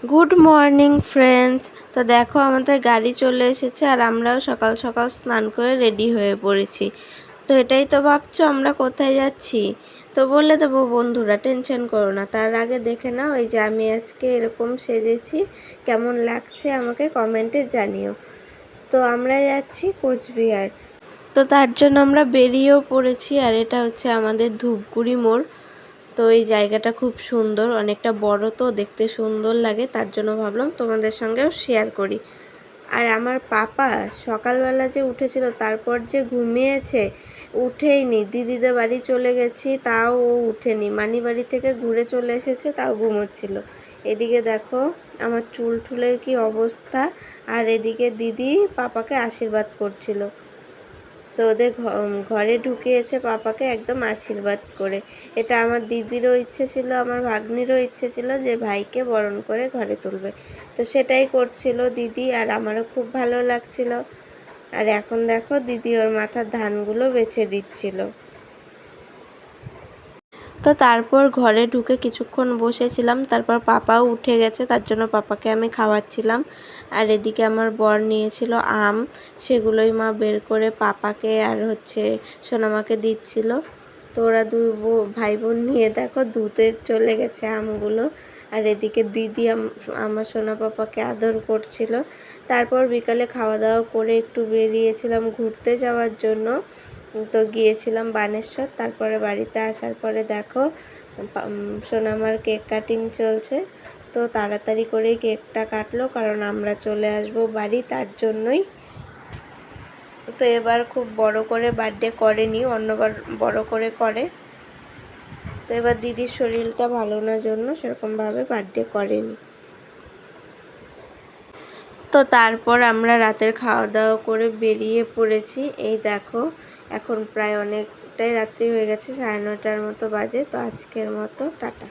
Good morning friends. তো দেখো আমাদের গাড়ি চলে এসেছে আর আমরাও সকাল সকাল স্নান করে রেডি হয়ে পড়েছি। তো এটাই তো ভাবছো আমরা কোথায় যাচ্ছি? তো বলে দেবো বন্ধুরা, টেনশন করো না। তার আগে দেখে নাও এই যে আমি আজকে এরকম সেজেছি, কেমন লাগছে আমাকে কমেন্টে জানিও। তো আমরা যাচ্ছি কোচবিহার। তো তার জন্য আমরা বেরিয়েও পড়েছি আর এটা হচ্ছে আমাদের ধূপগুড়ি মোড়। তো এই জায়গাটা খুব সুন্দর, অনেকটা বড়, তো দেখতে সুন্দর লাগে, তার জন্য ভাবলাম তোমাদের সঙ্গেও শেয়ার করি। আর আমার পাপা সকালবেলা যে উঠেছিল তারপর যে ঘুমিয়েছে, উঠেইনি। দিদিদের বাড়ি চলে গেছি তাও ও উঠেনি, মানি বাড়ি থেকে ঘুরে চলে এসেছে তাও ঘুমোচ্ছিল। এদিকে দেখো আমার চুল টুলের কি অবস্থা, আর এদিকে দিদি পাপাকে আশীর্বাদ করছিল। তো ওদের ঘরে ঢুকিয়েছে পাপাকে একদম আশীর্বাদ করে। এটা আমার দিদিরও ইচ্ছে ছিল, আমার ভাগ্নিরও ইচ্ছে ছিল যে ভাইকে বরণ করে ঘরে তুলবে। তো সেটাই করছিল দিদি, আর আমারও খুব ভালো লাগছিল। আর এখন দেখো দিদি ওর মাথার ধানগুলো বেছে দিচ্ছিল। তো তারপর ঘরে ঢুকে কিছুক্ষণ বসেছিলাম, তারপর পাপাও উঠে গেছে, তার জন্য পাপাকে আমি খাওয়াচ্ছিলাম। আর এদিকে আমার বর নিয়েছিল আম, সেগুলোই মা বের করে পাপাকে আর হচ্ছে সোনামাকে দিচ্ছিল। তো ওরা দুই ভাই বোন নিয়ে দেখো ধুতে চলে গেছে আমগুলো। আর এদিকে দিদি আমার সোনা পাপাকে আদর করছিল। তারপর বিকালে খাওয়া দাওয়া করে একটু বেরিয়েছিলাম ঘুরতে যাওয়ার জন্য। তো গিয়েছিলাম বানেশ্বর। তারপরে বাড়িতে আসার পরে দেখো সোনামার কেক কাটিং চলছে। তো তাড়াতাড়ি করেই কেকটা কাটলো, কারণ আমরা চলে আসব বাড়ি, তার জন্যই। তো এবার খুব বড় করে বার্থডে করেনি, অন্যবার বড় করে করে। তো এবার দিদির শরীরটা ভালো না জন্য সেরকমভাবে বার্থডে করেনি। তো তারপর আমরা রাতের খাওয়া দাওয়া করে বেরিয়ে পড়েছি। এই দেখো এখন প্রায় অনেকটাই রাত্রি হয়ে গেছে, 9:30 মতো বাজে। তো আজকের মতো টাটা।